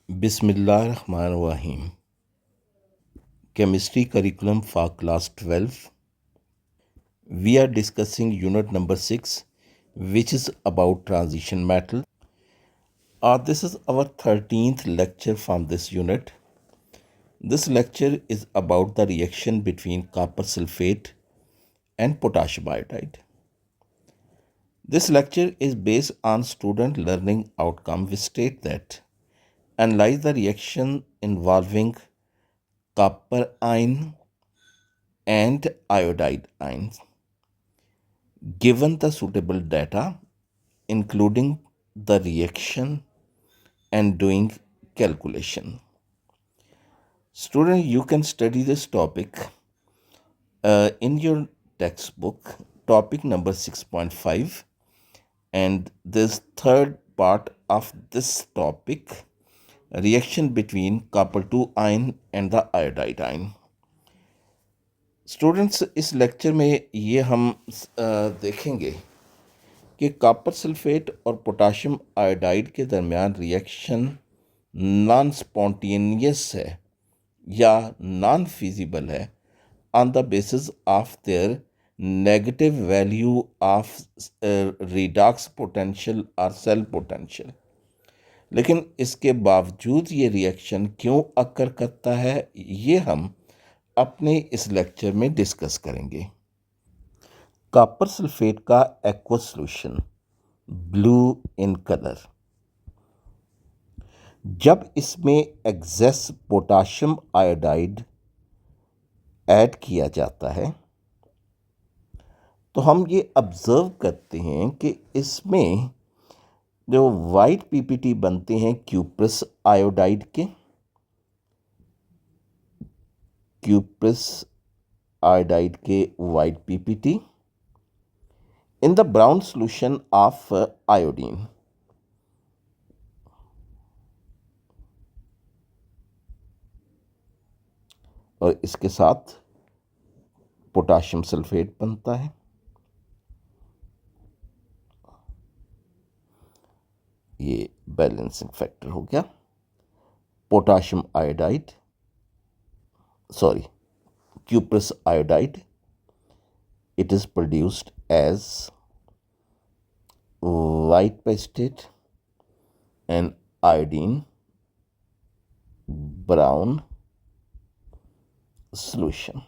Bismillahirrahmanirrahim. Chemistry curriculum for class 12. We are discussing unit number 6, which is about transition metals. This is our 13th lecture from this unit. This lecture is about the reaction between copper sulfate and potassium iodide. This lecture is based on student learning outcome. We state that analyze the reaction involving copper ion and iodide ions. Given the suitable data, including the reaction and doing calculation. Student, you can study this topic in your textbook, topic number 6.5, and this third part of this topic, reaction between copper 2 ion and the iodide ion. Students, इस lecture में ये हम देखेंगे कि copper sulphate और potassium iodide के दरमियान reaction non spontaneous है या नॉन फिजिबल है on the basis of their negative value of redox potential और सेल पोटेंशियल। लेकिन इसके बावजूद ये रिएक्शन क्यों अकर करता है, ये हम अपने इस लेक्चर में डिस्कस करेंगे। कॉपर सल्फेट का aqua solution blue in colour, जब इसमें एक्सेस पोटाशियम आयोडाइड ऐड किया जाता है तो हम ये ऑब्जर्व करते हैं कि इसमें जो वाइट पीपीटी बनते हैं क्यूप्रस आयोडाइड के, क्यूप्रस आयोडाइड के white PPT in the brown solution of iodine. और इसके साथ पोटाशियम सल्फेट बनता है। ये बैलेंसिंग फैक्टर हो गया। Potassium iodide, sorry, cuprous iodide, it is produced as white precipitate and iodine brown solution.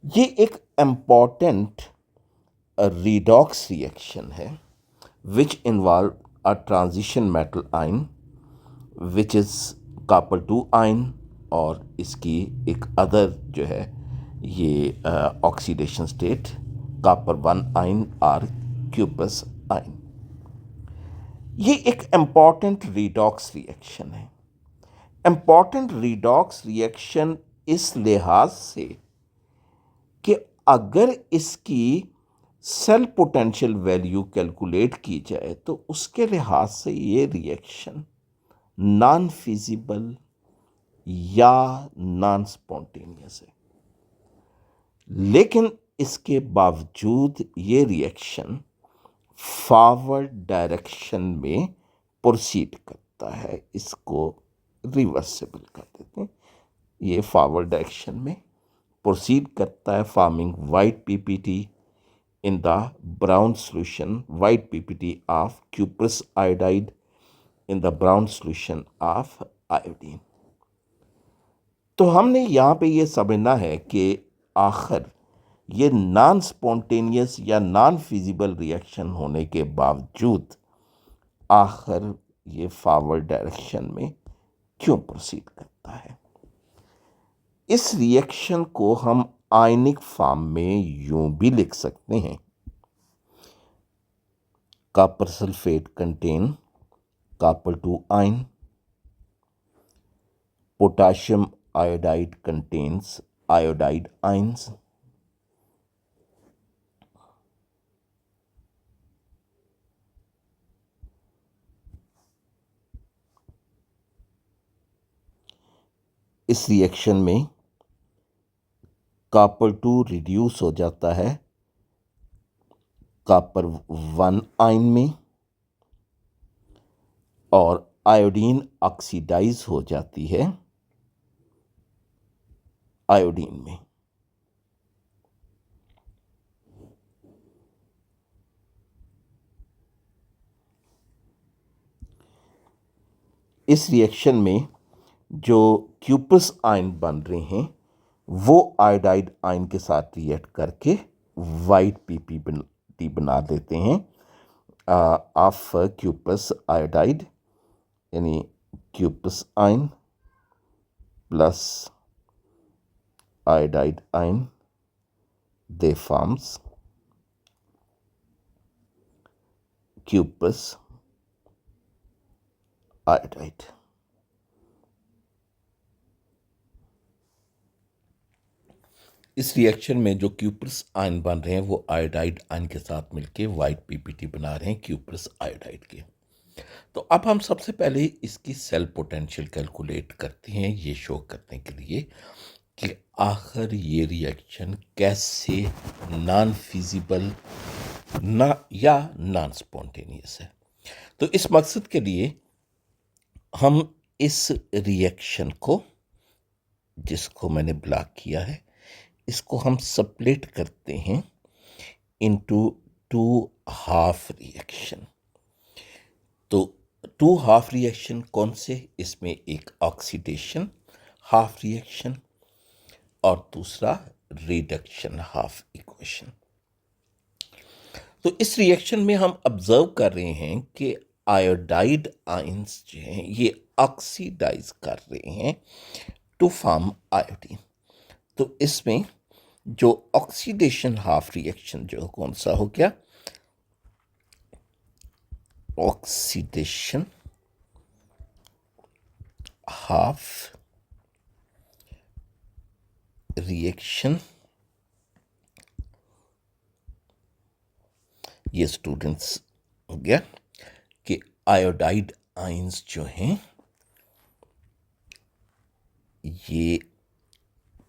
ये एक important redox reaction है which involve a transition metal ion which is copper 2 ion और इसकी एक अदर जो है ये ऑक्सीडेशन स्टेट कॉपर 1 आयन और क्यूप्रस आयन। ये एक इम्पॉर्टेंट रीडॉक्स रिएक्शन है। इम्पॉर्टेंट रीडॉक्स रिएक्शन इस लिहाज से कि अगर इसकी सेल पोटेंशियल वैल्यू कैलकुलेट की जाए तो उसके लिहाज से ये रिएक्शन नॉन फिजिबल या नॉन स्पॉन्टेनियस है। लेकिन इसके बावजूद ये रिएक्शन फॉरवर्ड डायरेक्शन में प्रोसीड करता है। इसको रिवर्सिबल कर देते हैं। ये फॉरवर्ड डायरेक्शन में प्रोसीड करता है, forming white PPT in the brown solution, white PPT of cuprous iodide in the brown solution of iodine. तो हमने यहाँ पे ये समझना है कि आखिर ये नॉन स्पॉन्टेनियस या नॉन फिजिबल रिएक्शन होने के बावजूद आखिर ये फॉरवर्ड डायरेक्शन में क्यों प्रोसीड करता है। इस रिएक्शन को हम आयनिक फॉर्म में यूं भी लिख सकते हैं, copper sulphate contain copper 2 ion, potassium iodide contains iodide ions, इस रिएक्शन में कॉपर 2 रिड्यूस हो जाता है कॉपर 1 आयन में और आयोडीन ऑक्सीडाइज हो जाती है आयोडीन में। इस रिएक्शन में जो क्यूपस आयन बन रहे हैं वो आयोडाइड आयन के साथ रिएक्ट करके वाइट पीपीटी बना देते हैं ऑफ क्यूपस आयोडाइड, यानी cuprous ion plus iodide ion, they forms cuprous iodide. इस रिएक्शन में जो क्यूपस आयन बन रहे हैं वो आयोडाइड आयन के साथ मिलके वाइट पीपीटी बना रहे हैं क्यूपस आयोडाइड के। तो अब हम सबसे पहले इसकी सेल पोटेंशियल कैलकुलेट करते हैं, ये शो करने के लिए कि आखिर ये रिएक्शन कैसे नॉन फिजिबल ना या नॉन स्पॉन्टेनियस है। तो इस मकसद के लिए हम इस रिएक्शन को, जिसको मैंने ब्लॉक किया है, इसको हम स्प्लिट करते हैं इनटू टू हाफ रिएक्शन। तो टू हाफ रिएक्शन कौन से? इसमें एक ऑक्सीडेशन हाफ रिएक्शन और दूसरा रिडक्शन हाफ इक्वेशन। तो इस रिएक्शन में हम ऑब्जर्व कर रहे हैं कि आयोडाइड आयंस जो हैं ये ऑक्सीडाइज कर रहे हैं टू फॉर्म आयोडीन। तो इसमें जो ऑक्सीडेशन हाफ रिएक्शन जो कौन सा हो गया? ऑक्सीडेशन हाफ रिएक्शन, ये स्टूडेंट्स हो गया कि आयोडाइड आयंस जो हैं ये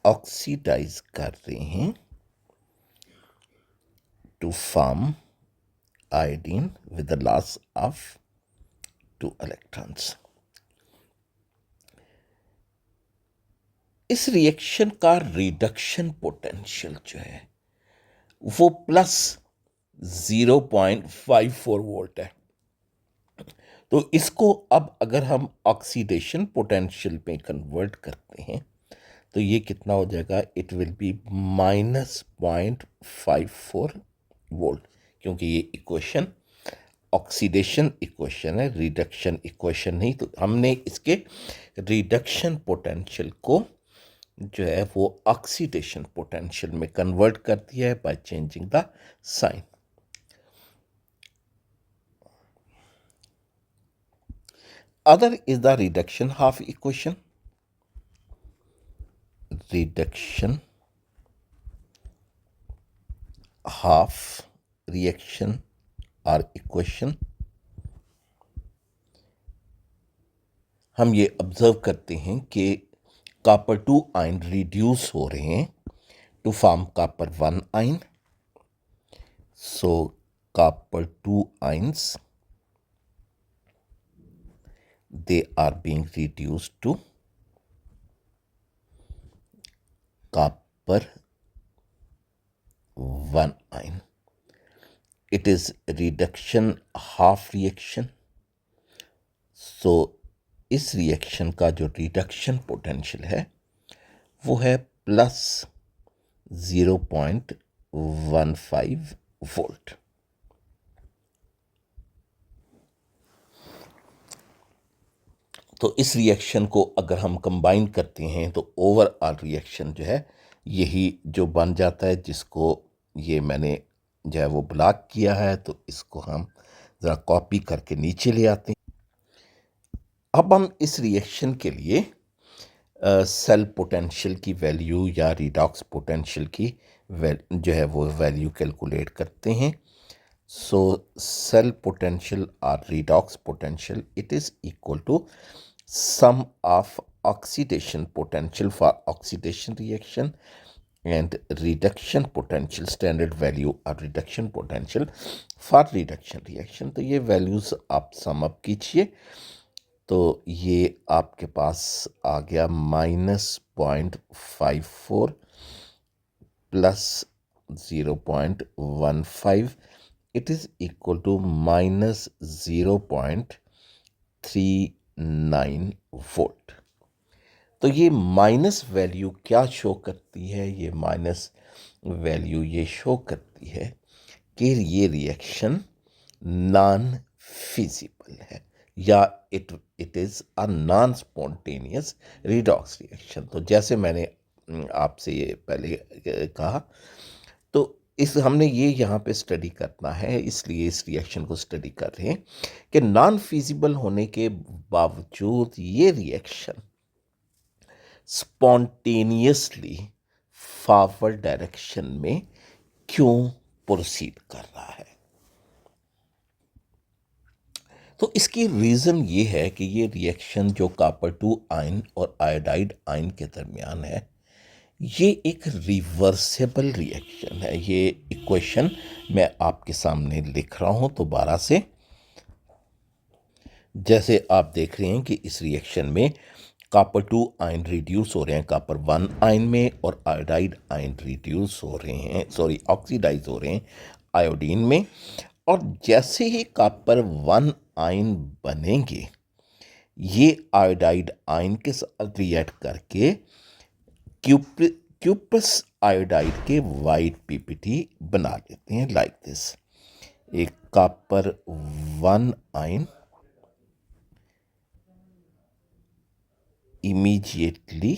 ऑक्सीडाइज कर रहे हैं to form iodine with the loss of 2 electrons. इस रिएक्शन का रिडक्शन पोटेंशियल जो है वो प्लस 0.54 वोल्ट है। तो इसको अब अगर हम ऑक्सीडेशन पोटेंशियल में कन्वर्ट करते हैं तो ये कितना हो जाएगा? इट विल बी -0.54 वोल्ट, क्योंकि ये इक्वेशन ऑक्सीडेशन इक्वेशन है, रिडक्शन इक्वेशन नहीं। तो हमने इसके रिडक्शन पोटेंशियल को जो है वो ऑक्सीडेशन पोटेंशियल में कन्वर्ट कर दिया है by changing the sign. Other is the reduction half equation. Reduction half reaction और इक्वेशन हम ये ऑब्जर्व करते हैं कि कॉपर 2 आयन रिड्यूस हो रहे हैं to form copper 1 ion. So copper 2 ions, they are being reduced to copper 1 ion. It is reduction half reaction. So इस रिएक्शन का जो रिडक्शन पोटेंशियल है वो है प्लस 0.15 वोल्ट। तो इस रिएक्शन को अगर हम कंबाइन करते हैं तो ओवरऑल रिएक्शन जो है यही जो बन जाता है, जिसको ये मैंने जो है वो ब्लॉक किया है। तो इसको हम ज़रा कॉपी करके नीचे ले आते हैं। अब हम इस रिएक्शन के लिए सेल पोटेंशियल की वैल्यू या रिडॉक्स पोटेंशियल की जो है वो वैल्यू कैलकुलेट करते हैं। सो सेल पोटेंशियल और redox potential it is equal to sum of oxidation potential for oxidation reaction and reduction potential, standard value or reduction potential for reduction reaction। तो ये values आप सम अप कीजिए तो ये आपके पास आ गया -0.54 plus 0.15, it is equal to -0.39 volt. तो ये माइनस वैल्यू क्या शो करती है? ये माइनस वैल्यू ये शो करती है कि ये रिएक्शन नॉन फिजिबल है या it is a non spontaneous redox reaction. तो जैसे मैंने आपसे ये पहले कहा, तो इस हमने ये यहाँ पे स्टडी करना है, इसलिए इस रिएक्शन को स्टडी कर रहे हैं कि नॉन फिजिबल होने के बावजूद ये रिएक्शन स्पॉन्टेनियसली फॉरवर्ड डायरेक्शन में क्यों प्रोसीड कर रहा है। तो इसकी रीज़न ये है कि ये रिएक्शन जो कॉपर-2 आयन और आयोडाइड आयन के दरमियान है, ये एक रिवर्सेबल रिएक्शन है। ये इक्वेशन मैं आपके सामने लिख रहा हूँ दोबारा से। जैसे आप देख रहे हैं कि इस रिएक्शन में कॉपर-2 आयन रिड्यूस हो रहे हैं कॉपर-1 आयन में और आयोडाइड आयन रिड्यूस हो रहे हैं, ऑक्सीडाइज हो रहे हैं आयोडीन में। और जैसे ही कॉपर-1 आयन बनेंगे, ये आयोडाइड आयन के साथ रिएक्ट करके क्यूपस आयोडाइड के वाइट पीपीटी बना लेते हैं लाइक दिस। एक कॉपर-1 ion immediately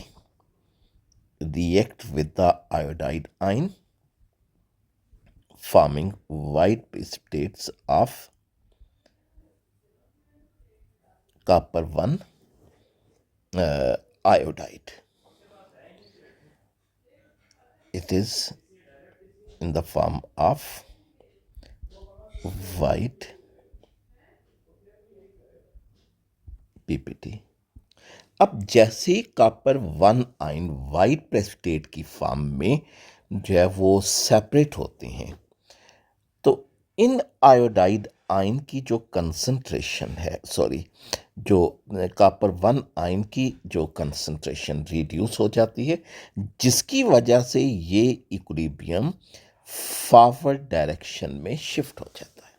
react with the iodide ion, forming white precipitates of copper-1 iodide. It is in the form of white PPT। अब जैसे कॉपर-1 आयन वाइट प्रेसिपिटेट की फॉर्म में जो है वो सेपरेट होते हैं, तो इन आयोडाइड आयन की जो कंसंट्रेशन है, जो कॉपर-1 आयन की जो कंसंट्रेशन रिड्यूस हो जाती है, जिसकी वजह से ये इक्विलिब्रियम फॉरवर्ड डायरेक्शन में शिफ्ट हो जाता है।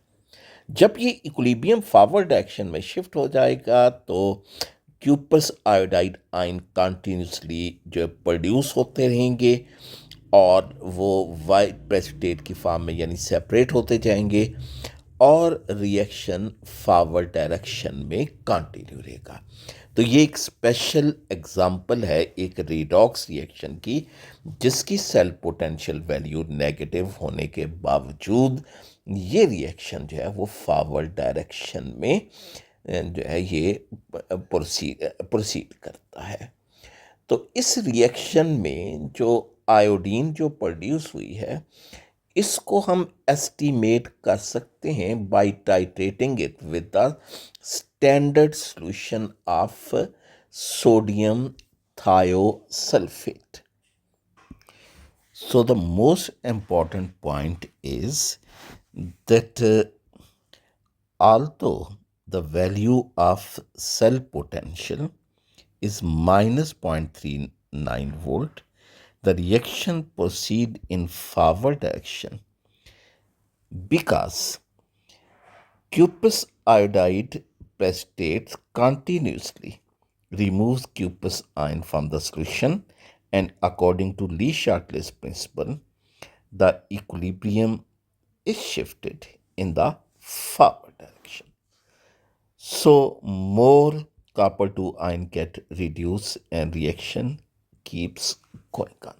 जब ये इक्विलिब्रियम फॉरवर्ड डायरेक्शन में शिफ्ट हो जाएगा तो क्यूपस आयोडाइड आयन कंटिन्यूसली जो प्रोड्यूस होते रहेंगे और वो वाइट प्रेसिपिटेट की फॉर्म में यानी सेपरेट होते जाएंगे और रिएक्शन फॉरवर्ड डायरेक्शन में कंटिन्यू रहेगा। तो ये एक स्पेशल एग्जांपल है एक रिडॉक्स रिएक्शन की, जिसकी सेल पोटेंशियल वैल्यू नेगेटिव होने के बावजूद ये रिएक्शन जो है वो फॉरवर्ड डायरेक्शन में जो है ये प्रोसीड करता है। तो इस रिएक्शन में जो आयोडीन जो प्रोड्यूस हुई है, इसको हम एस्टिमेट कर सकते हैं by titrating it with the standard solution of sodium thiosulfate। So the most important point is that although the value of cell potential is minus 0.39 volt, the reaction proceed in forward direction because cupus iodide precipitates continuously removes cupus ion from the solution, and according to Le-Chatelet's principle, the equilibrium is shifted in the forward direction. So more copper-2 ion get reduced and reaction keeps going on.